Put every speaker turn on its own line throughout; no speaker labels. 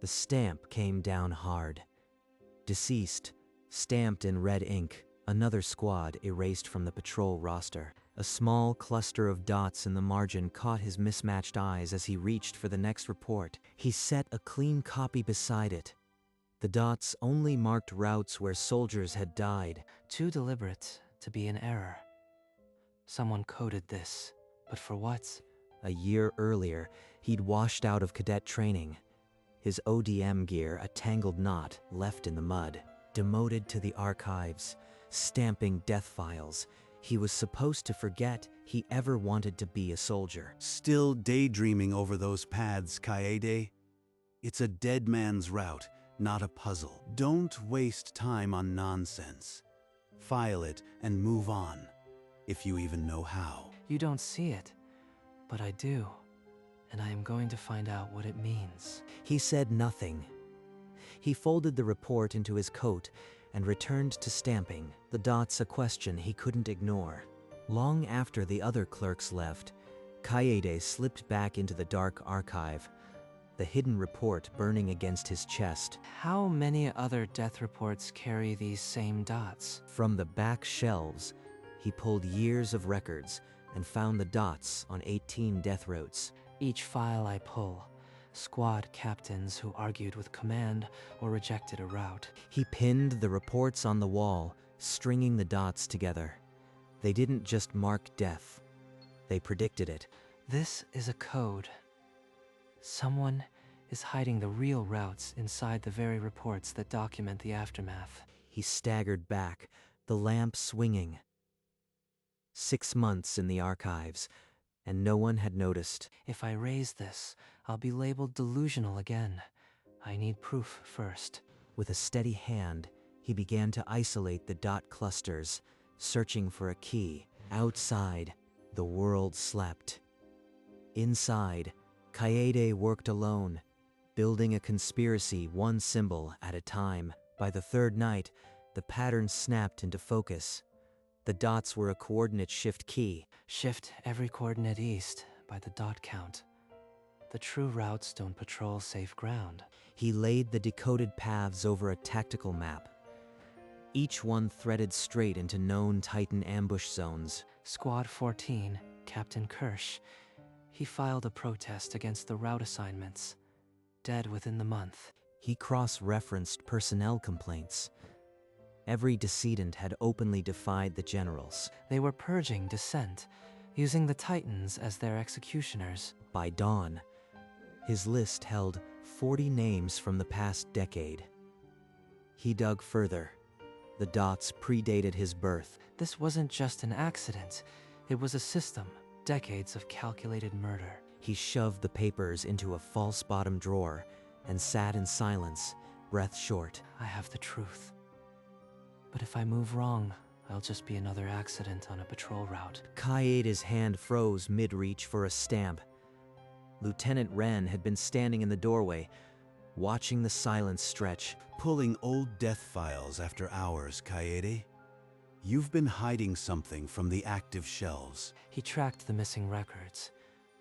The stamp came down hard. Deceased, stamped in red ink, another squad erased from the patrol roster. A small cluster of dots in the margin caught his mismatched eyes as he reached for the next report. He set a clean copy beside it. The dots only marked routes where soldiers had died.
Too deliberate to be an error. Someone coded this, but for what?
A year earlier, he'd washed out of cadet training. His ODM gear a tangled knot left in the mud. Demoted to the archives, stamping death files. He was supposed to forget he ever wanted to be a soldier.
Still daydreaming over those paths, Kaede? It's a dead man's route, not a puzzle. Don't waste time on nonsense. File it and move on, if you even know how.
You don't see it, but I do. And I am going to find out what it means.
He said nothing. He folded the report into his coat and returned to stamping, the dots a question he couldn't ignore. Long after the other clerks left, Kaede slipped back into the dark archive, the hidden report burning against his chest.
How many other death reports carry these same dots?
From the back shelves, he pulled years of records and found the dots on 18 death routes.
Each file I pull, squad captains who argued with command or rejected a route.
He pinned the reports on the wall, stringing the dots together. They didn't just mark death. They predicted it.
This is a code. Someone is hiding the real routes inside the very reports that document the aftermath.
He staggered back, the lamp swinging. 6 months in the archives, and no one had noticed.
If I raise this, I'll be labeled delusional again. I need proof first.
With a steady hand, he began to isolate the dot clusters, searching for a key. Outside, the world slept. Inside, Kaede worked alone, building a conspiracy one symbol at a time. By the third night, the pattern snapped into focus. The dots were a coordinate shift key.
Shift every coordinate east by the dot count. The true routes don't patrol safe ground.
He laid the decoded paths over a tactical map. Each one threaded straight into known Titan ambush zones.
Squad 14, Captain Kirsch. He filed a protest against the route assignments. Dead within the month.
He cross-referenced personnel complaints. Every decedent had openly defied the generals.
They were purging dissent, using the Titans as their executioners.
By dawn, his list held 40 names from the past decade. He dug further. The dots predated his birth.
This wasn't just an accident. It was a system. Decades of calculated murder.
He shoved the papers into a false bottom drawer and sat in silence, breath short.
I have the truth. But if I move wrong, I'll just be another accident on a patrol route.
Kaede's hand froze mid-reach for a stamp. Lieutenant Ren had been standing in the doorway, watching the silence stretch.
Pulling old death files after hours, Kaede. You've been hiding something from the active shelves.
He tracked the missing records.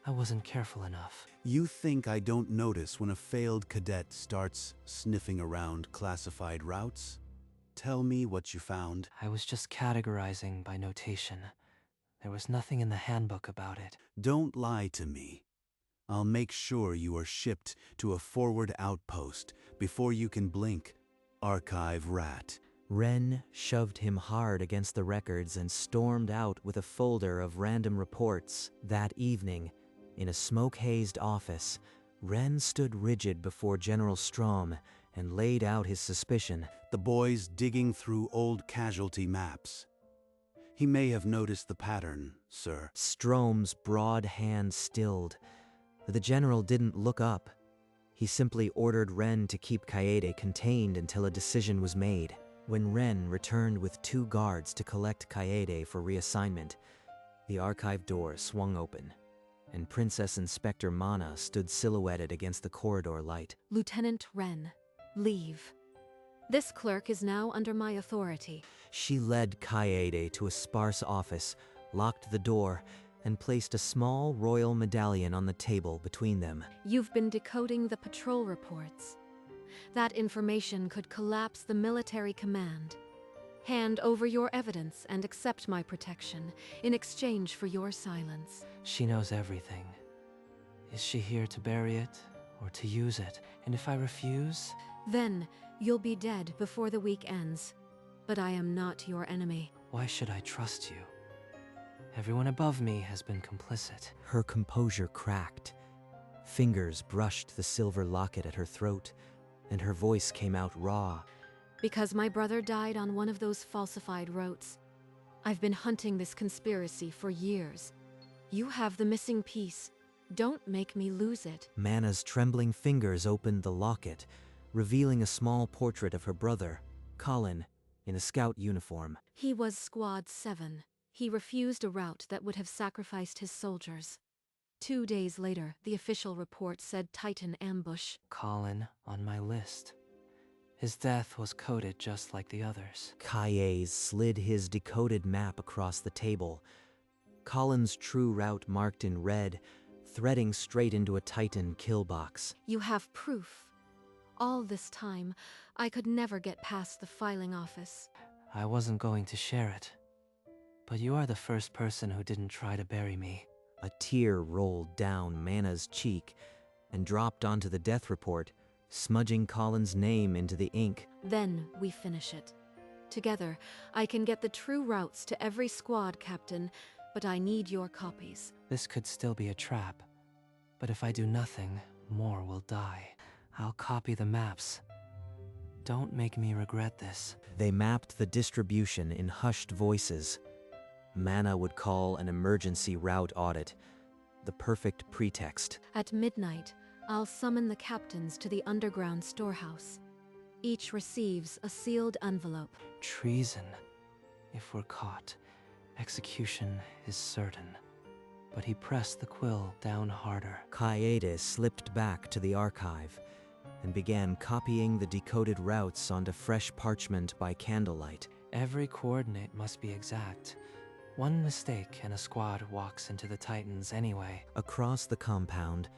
I wasn't careful enough.
You think I don't notice when a failed cadet starts sniffing around classified routes? Tell me what you found.
I was just categorizing by notation. There was nothing in the handbook about it.
Don't lie to me. I'll make sure you are shipped to a forward outpost before you can blink. Archive rat.
Ren shoved him hard against the records and stormed out with a folder of random reports. That evening, in a smoke-hazed office, Ren stood rigid before General Strom and laid out his suspicion.
The boy's digging through old casualty maps. He may have noticed the pattern, sir.
Strom's broad hand stilled. The general didn't look up. He simply ordered Ren to keep Kaede contained until a decision was made. When Ren returned with 2 guards to collect Kaede for reassignment, the archive door swung open, and Princess Inspector Mana stood silhouetted against the corridor light.
Lieutenant Ren, leave. This clerk is now under my authority.
She led Kaede to a sparse office, locked the door, and placed a small royal medallion on the table between them.
You've been decoding the patrol reports. That information could collapse the military command. Hand over your evidence and accept my protection in exchange for your silence.
She knows everything. Is she here to bury it or to use it? And if I refuse?
Then you'll be dead before the week ends. But I am not your enemy.
Why should I trust you? Everyone above me has been complicit.
Her composure cracked. Fingers brushed the silver locket at her throat, and her voice came out raw.
Because my brother died on one of those falsified routes. I've been hunting this conspiracy for years. You have the missing piece. Don't make me lose it.
Mana's trembling fingers opened the locket, revealing a small portrait of her brother, Colin, in a scout uniform.
He was Squad 7. He refused a route that would have sacrificed his soldiers. 2 days later, the official report said Titan ambush.
Colin on my list. His death was coded just like the others.
Kaye slid his decoded map across the table. Colin's true route marked in red, threading straight into a Titan kill box.
You have proof. All this time, I could never get past the filing office.
I wasn't going to share it. But you are the first person who didn't try to bury me.
A tear rolled down Mana's cheek and dropped onto the death report, smudging Colin's name into the ink.
Then we finish it. Together, I can get the true routes to every squad captain, but I need your copies.
This could still be a trap. But if I do nothing, more will die. I'll copy the maps. Don't make me regret this.
They mapped the distribution in hushed voices. Mana would call an emergency route audit, the perfect pretext.
At midnight, I'll summon the captains to the underground storehouse. Each receives a sealed envelope.
Treason. If we're caught, execution is certain. But he pressed the quill down harder.
Kaede slipped back to the archive and began copying the decoded routes onto fresh parchment by candlelight.
Every coordinate must be exact. One mistake and a squad walks into the Titans anyway.
Across the compound,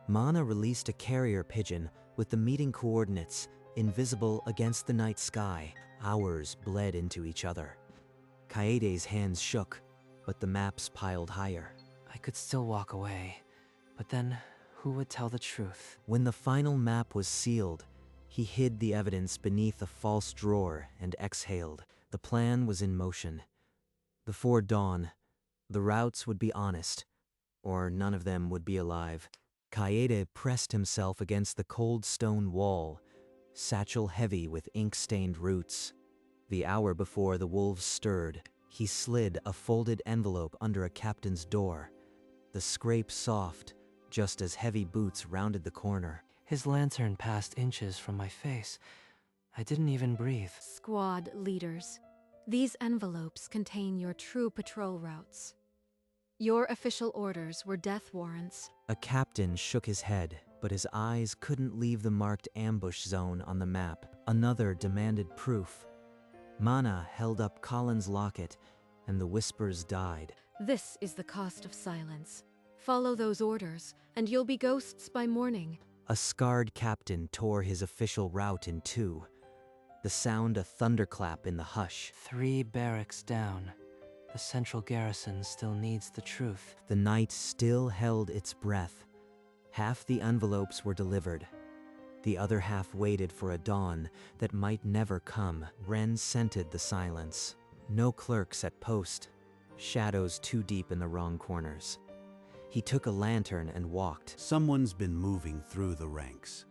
Mana released a carrier pigeon with the meeting coordinates invisible against the night sky. Hours bled into each other. Kaede's hands shook, but the maps piled higher.
I could still walk away, but then who would tell the truth?
When the final map was sealed, he hid the evidence beneath a false drawer and exhaled. The plan was in motion. Before dawn, the routes would be honest, or none of them would be alive. Kaede pressed himself against the cold stone wall, satchel heavy with ink-stained roots. The hour before the wolves stirred, he slid a folded envelope under a captain's door. The scrape soft, just as heavy boots rounded the corner.
His lantern passed inches from my face. I didn't even breathe.
Squad leaders, these envelopes contain your true patrol routes. Your official orders were death warrants.
A captain shook his head, but his eyes couldn't leave the marked ambush zone on the map. Another demanded proof. Mana held up Colin's locket, and the whispers died.
This is the cost of silence. Follow those orders, and you'll be ghosts by morning.
A scarred captain tore his official route in two, the sound a thunderclap in the hush.
3 barracks down. The central garrison still needs the truth.
The night still held its breath. Half the envelopes were delivered. The other half waited for a dawn that might never come. Ren scented the silence. No clerks at post. Shadows too deep in the wrong corners. He took a lantern and walked.
Someone's been moving through the ranks.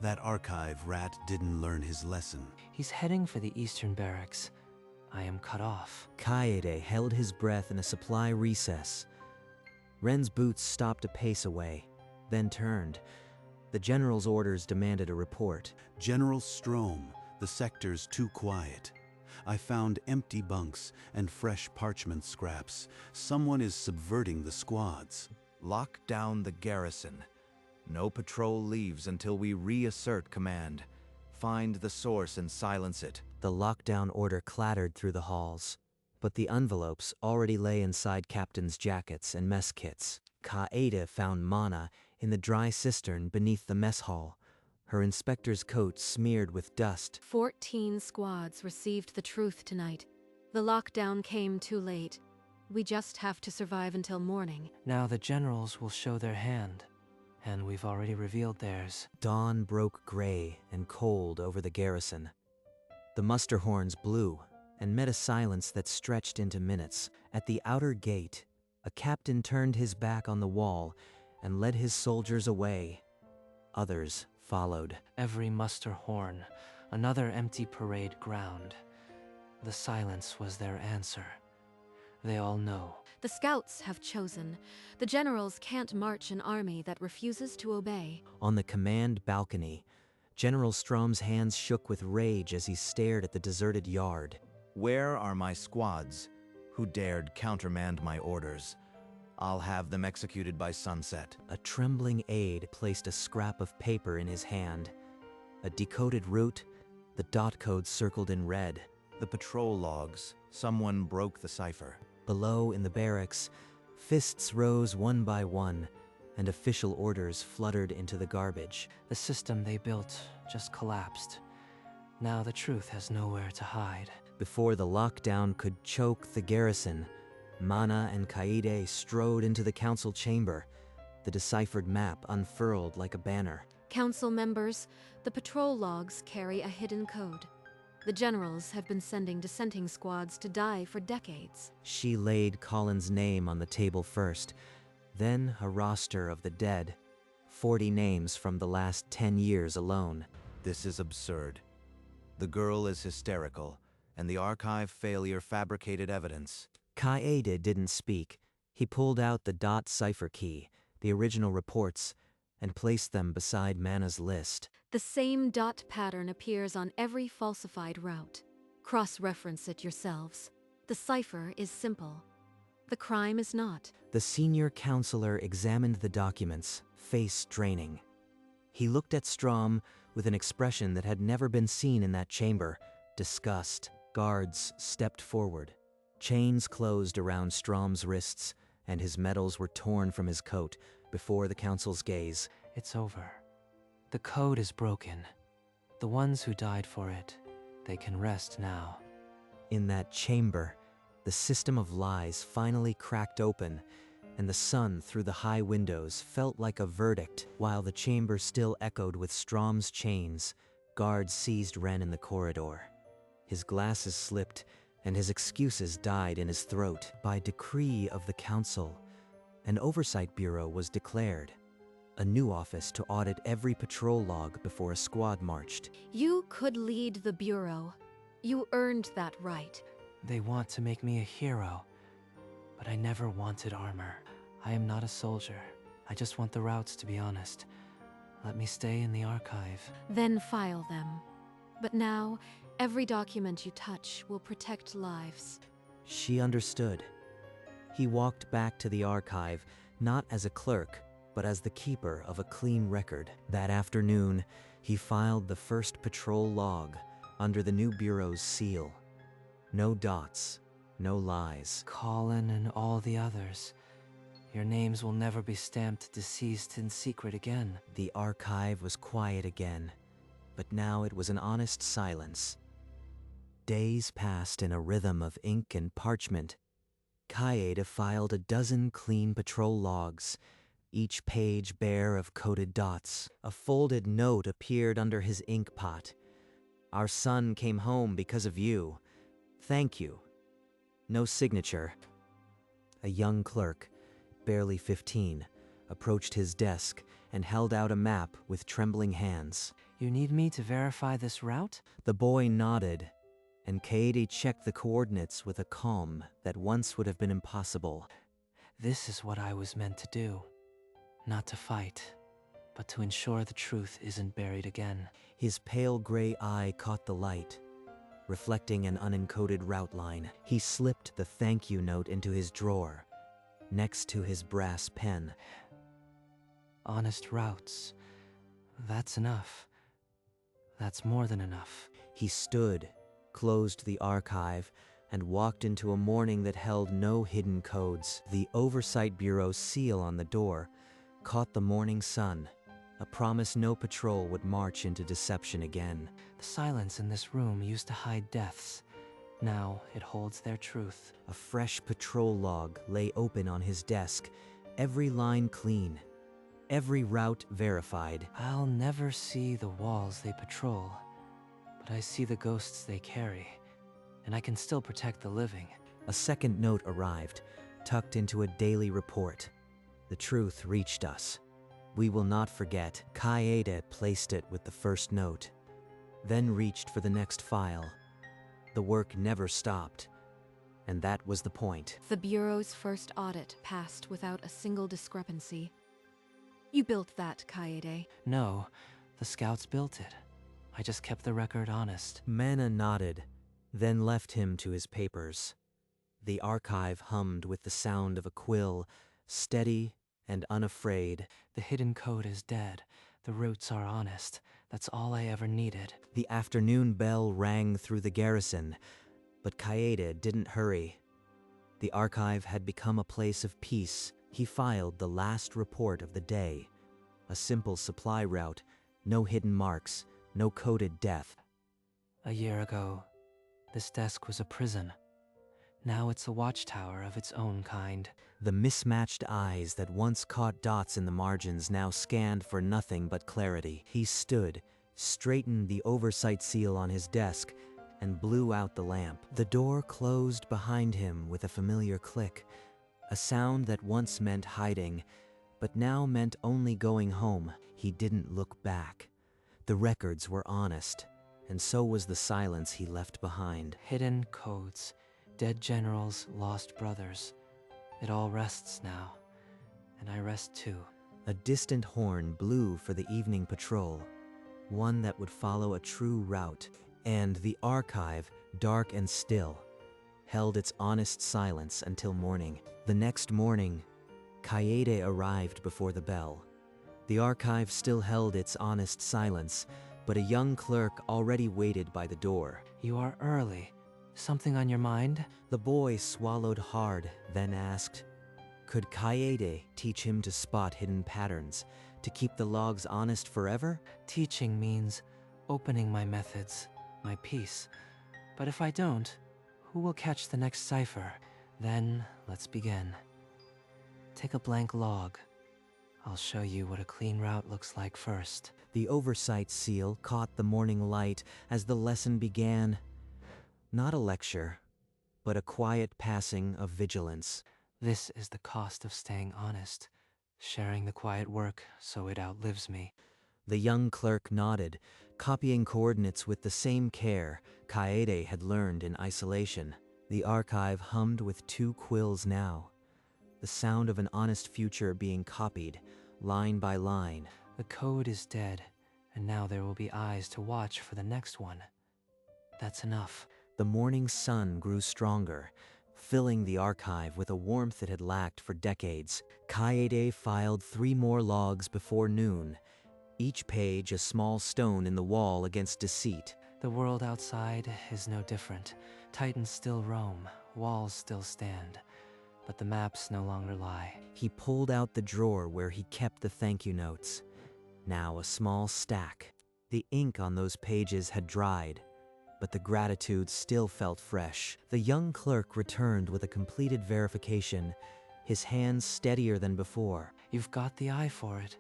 That archive rat didn't learn his lesson.
He's heading for the eastern barracks. I am cut off.
Kaede held his breath in a supply recess. Ren's boots stopped a pace away, then turned. The general's orders demanded a report.
General Strom, the sector's too quiet. I found empty bunks and fresh parchment scraps. Someone is subverting the squads.
Lock down the garrison. No patrol leaves until we reassert command. Find the source and silence it.
The lockdown order clattered through the halls, but the envelopes already lay inside captains' jackets and mess kits. Kaede found Mana in the dry cistern beneath the mess hall, her inspector's coat smeared with dust.
14 squads received the truth tonight. The lockdown came too late. We just have to survive until morning.
Now the generals will show their hand, and we've already revealed theirs.
Dawn broke gray and cold over the garrison. The muster horns blew and met a silence that stretched into minutes. At the outer gate, a captain turned his back on the wall and led his soldiers away. Others followed.
Every muster horn, another empty parade ground. The silence was their answer. They all know.
The scouts have chosen. The generals can't march an army that refuses to obey.
On the command balcony, General Strom's hands shook with rage as he stared at the deserted yard.
Where are my squads? Who dared countermand my orders? I'll have them executed by sunset.
A trembling aide placed a scrap of paper in his hand. A decoded route, the dot code circled in red.
The patrol logs. Someone broke the cipher.
Below in the barracks, fists rose one by one, and official orders fluttered into the garbage.
The system they built just collapsed. Now the truth has nowhere to hide.
Before the lockdown could choke the garrison, Mana and Kaede strode into the council chamber, the deciphered map unfurled like a banner.
Council members, the patrol logs carry a hidden code. The generals have been sending dissenting squads to die for decades.
She laid Colin's name on the table first, then a roster of the dead, 40 names from the last 10 years alone.
This is absurd. The girl is hysterical, and the archive failure fabricated evidence.
Kaede didn't speak. He pulled out the dot cipher key, the original reports, and placed them beside Mana's list.
The same dot pattern appears on every falsified route. Cross-reference it yourselves. The cipher is simple. The crime is not.
The senior counselor examined the documents, face draining. He looked at Strom with an expression that had never been seen in that chamber, disgust. Guards stepped forward. Chains closed around Strom's wrists, and his medals were torn from his coat before the council's gaze.
It's over. The code is broken. The ones who died for it, they can rest now.
In that chamber, the system of lies finally cracked open, and the sun through the high windows felt like a verdict. While the chamber still echoed with Strom's chains, guards seized Ren in the corridor. His glasses slipped, and his excuses died in his throat. By decree of the council, an oversight bureau was declared, a new office to audit every patrol log before a squad marched.
You could lead the bureau. You earned that right.
They want to make me a hero, but I never wanted armor. I am not a soldier. I just want the routes, to be honest. Let me stay in the archive.
Then file them. But now, every document you touch will protect lives.
She understood. He walked back to the archive, not as a clerk, but as the keeper of a clean record. That afternoon, he filed the first patrol log under the new bureau's seal. No dots, no lies.
Colin and all the others. Your names will never be stamped deceased in secret again.
The archive was quiet again, but now it was an honest silence. Days passed in a rhythm of ink and parchment. Kaede filed a dozen clean patrol logs, each page bare of coded dots. A folded note appeared under his ink pot. Our son came home because of you. Thank you. No signature. A young clerk, barely 15, approached his desk and held out a map with trembling hands.
You need me to verify this route?
The boy nodded, and Kaede checked the coordinates with a calm that once would have been impossible.
This is what I was meant to do. Not to fight, but to ensure the truth isn't buried again.
His pale gray eye caught the light, reflecting an unencoded route line. He slipped the thank you note into his drawer, next to his brass pen.
Honest routes. That's enough. That's more than enough.
He stood, closed the archive, and walked into a morning that held no hidden codes. The Oversight Bureau's seal on the door caught the morning sun, a promise no patrol would march into deception again.
The silence in this room used to hide deaths. Now it holds their truth.
A fresh patrol log lay open on his desk, every line clean, every route verified.
I'll never see the walls they patrol, but I see the ghosts they carry, and I can still protect the living.
A second note arrived, tucked into a daily report. The truth reached us. We will not forget. Kaede placed it with the first note, then reached for the next file. The work never stopped, and that was the point.
The Bureau's first audit passed without a single discrepancy. You built that, Kaede.
No, the scouts built it. I just kept the record honest.
Mana nodded, then left him to his papers. The archive hummed with the sound of a quill, steady and unafraid.
The hidden code is dead. The roots are honest. That's all I ever needed.
The afternoon bell rang through the garrison, but Kaede didn't hurry. The archive had become a place of peace. He filed the last report of the day. A simple supply route, no hidden marks, no coded death.
A year ago, this desk was a prison. Now it's a watchtower of its own kind.
The mismatched eyes that once caught dots in the margins now scanned for nothing but clarity. He stood, straightened the oversight seal on his desk, and blew out the lamp. The door closed behind him with a familiar click, a sound that once meant hiding, but now meant only going home. He didn't look back. The records were honest, and so was the silence he left behind.
Hidden codes, dead generals, lost brothers. It all rests now, and I rest too.
A distant horn blew for the evening patrol, one that would follow a true route, and the archive, dark and still, held its honest silence until morning. The next morning, Kaede arrived before the bell. The archive still held its honest silence, but a young clerk already waited by the door.
You are early. Something on your mind?
The boy swallowed hard, then asked, could Kaede teach him to spot hidden patterns, to keep the logs honest forever?
Teaching means opening my methods, my peace. But if I don't, who will catch the next cipher? Then, let's begin. Take a blank log. I'll show you what a clean route looks like first.
The oversight seal caught the morning light as the lesson began. Not a lecture, but a quiet passing of vigilance.
This is the cost of staying honest, sharing the quiet work so it outlives me.
The young clerk nodded, copying coordinates with the same care Kaede had learned in isolation. The archive hummed with 2 quills now, the sound of an honest future being copied, line by line.
The code is dead, and now there will be eyes to watch for the next one. That's enough.
The morning sun grew stronger, filling the archive with a warmth it had lacked for decades. Kaede filed 3 more logs before noon, each page a small stone in the wall against deceit.
The world outside is no different. Titans still roam, walls still stand, but the maps no longer lie.
He pulled out the drawer where he kept the thank you notes. Now a small stack. The ink on those pages had dried, but the gratitude still felt fresh. The young clerk returned with a completed verification, his hands steadier than before.
You've got the eye for it.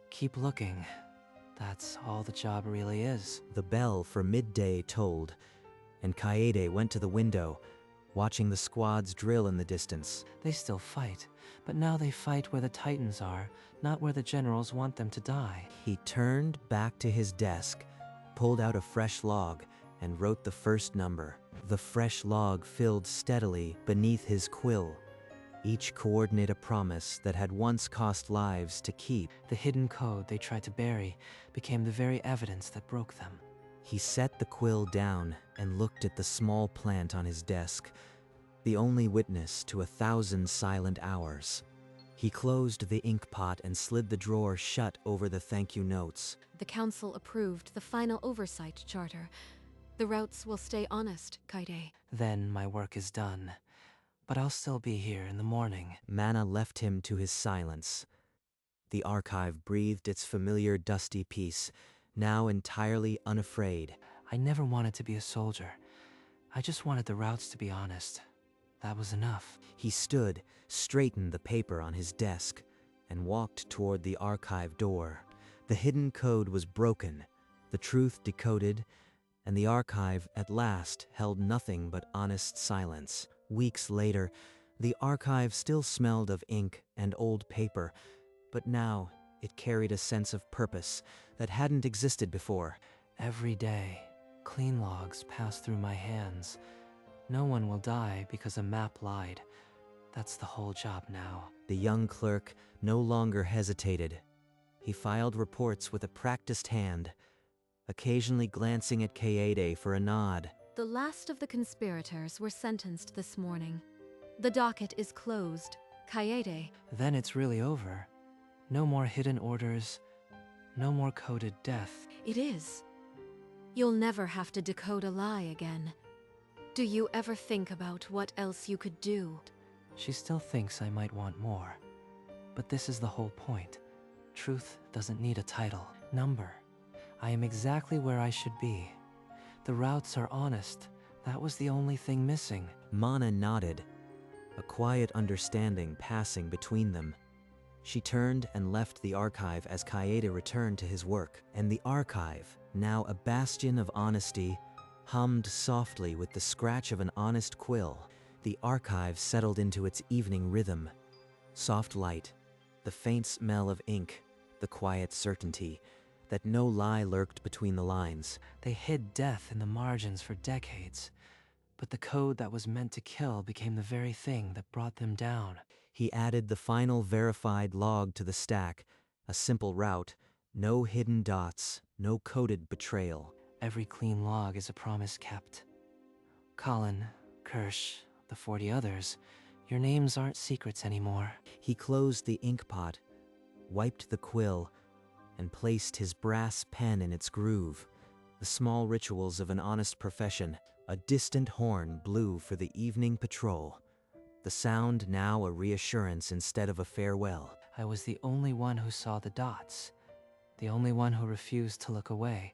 Keep looking. That's all the job really is.
The bell for midday tolled, and Kaede went to the window, watching the squads drill in the distance.
They still fight, but now they fight where the Titans are, not where the generals want them to die.
He turned back to his desk, pulled out a fresh log, and wrote the first number. The fresh log filled steadily beneath his quill, each coordinate a promise that had once cost lives to keep.
The hidden code they tried to bury became the very evidence that broke them.
He set the quill down and looked at the small plant on his desk, the only witness to 1,000 silent hours. He closed the ink pot and slid the drawer shut over the thank you notes.
The council approved the final oversight charter. The routes will stay honest, Kaede.
Then my work is done. But I'll still be here in the morning.
Mana left him to his silence. The archive breathed its familiar dusty peace, now entirely unafraid.
I never wanted to be a soldier. I just wanted the routes to be honest. That was enough.
He stood, straightened the paper on his desk, and walked toward the archive door. The hidden code was broken, the truth decoded, and the archive at last held nothing but honest silence. Weeks later, the archive still smelled of ink and old paper, but now it carried a sense of purpose that hadn't existed before.
Every day, clean logs pass through my hands. No one will die because a map lied. That's the whole job now.
The young clerk no longer hesitated. He filed reports with a practiced hand, occasionally glancing at Kaede for a nod.
The last of the conspirators were sentenced this morning. The docket is closed. Kaede.
Then it's really over. No more hidden orders, no more coded death.
It is. You'll never have to decode a lie again. Do you ever think about what else you could do?
She still thinks I might want more. But this is the whole point. Truth doesn't need a title. Number. I am exactly where I should be. The routes are honest. That was the only thing missing.
Mana nodded, a quiet understanding passing between them. She turned and left the archive as Kaede returned to his work, and the archive, now a bastion of honesty, hummed softly with the scratch of an honest quill. The archive settled into its evening rhythm. Soft light, the faint smell of ink, the quiet certainty that no lie lurked between the lines.
They hid death in the margins for decades, but the code that was meant to kill became the very thing that brought them down.
He added the final verified log to the stack, a simple route, no hidden dots, no coded betrayal.
Every clean log is a promise kept. Colin, Kirsch, the 40 others, your names aren't secrets anymore.
He closed the ink pot, wiped the quill, and placed his brass pen in its groove. The small rituals of an honest profession. A distant horn blew for the evening patrol. The sound now a reassurance instead of a farewell.
I was the only one who saw the dots, the only one who refused to look away,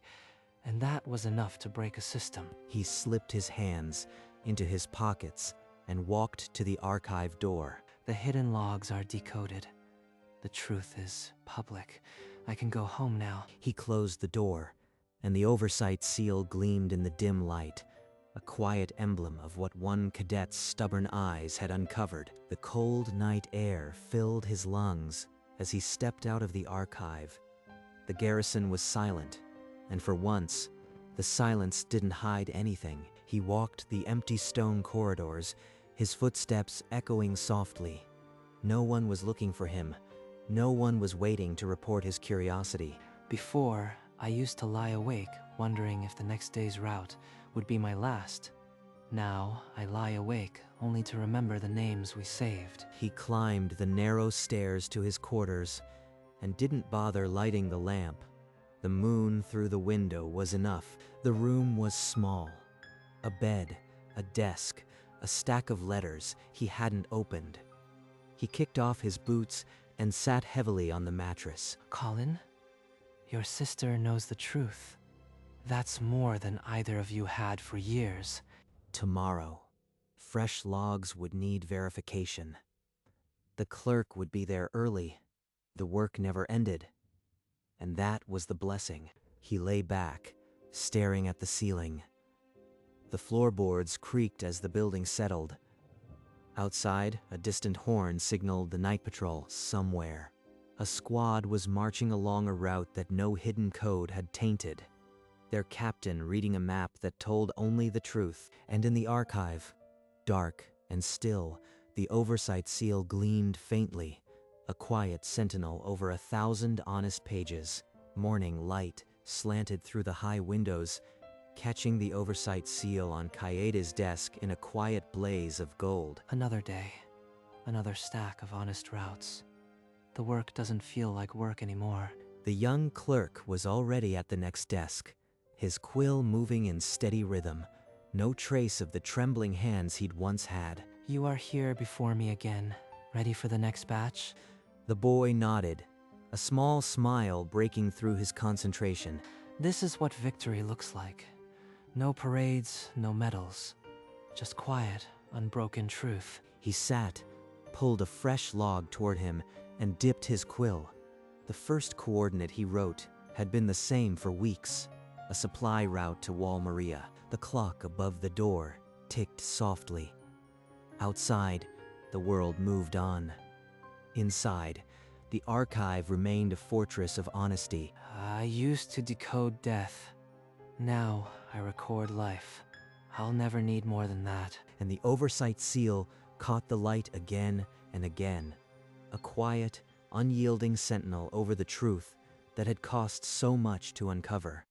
and that was enough to break a system.
He slipped his hands into his pockets and walked to the archive door.
The hidden logs are decoded. The truth is public. I can go home now.
He closed the door, and the oversight seal gleamed in the dim light, a quiet emblem of what one cadet's stubborn eyes had uncovered. The cold night air filled his lungs as he stepped out of the archive. The garrison was silent, and for once, the silence didn't hide anything. He walked the empty stone corridors, his footsteps echoing softly. No one was looking for him. No one was waiting to report his curiosity.
Before, I used to lie awake, wondering if the next day's route would be my last. Now, I lie awake only to remember the names we saved.
He climbed the narrow stairs to his quarters and didn't bother lighting the lamp. The moon through the window was enough. The room was small. A bed, a desk, a stack of letters he hadn't opened. He kicked off his boots and sat heavily on the mattress.
Colin, your sister knows the truth. That's more than either of you had for years.
Tomorrow, fresh logs would need verification. The clerk would be there early. The work never ended. And that was the blessing. He lay back, staring at the ceiling. The floorboards creaked as the building settled. Outside, a distant horn signaled the night patrol somewhere. A squad was marching along a route that no hidden code had tainted. Their captain reading a map that told only the truth. And in the archive, dark and still, the oversight seal gleamed faintly, a quiet sentinel over 1,000 honest pages. Morning light slanted through the high windows, catching the oversight seal on Kaede's desk in a quiet blaze of gold.
Another day, another stack of honest routes. The work doesn't feel like work anymore.
The young clerk was already at the next desk, his quill moving in steady rhythm, no trace of the trembling hands he'd once had.
You are here before me again, ready for the next batch?
The boy nodded, a small smile breaking through his concentration.
This is what victory looks like. No parades, no medals. Just quiet, unbroken truth.
He sat, pulled a fresh log toward him, and dipped his quill. The first coordinate he wrote had been the same for weeks, a supply route to Wall Maria. The clock above the door ticked softly. Outside, the world moved on. Inside, the archive remained a fortress of honesty.
I used to decode death. Now I record life. I'll never need more than that.
And the oversight seal caught the light again and again, a quiet, unyielding sentinel over the truth that had cost so much to uncover.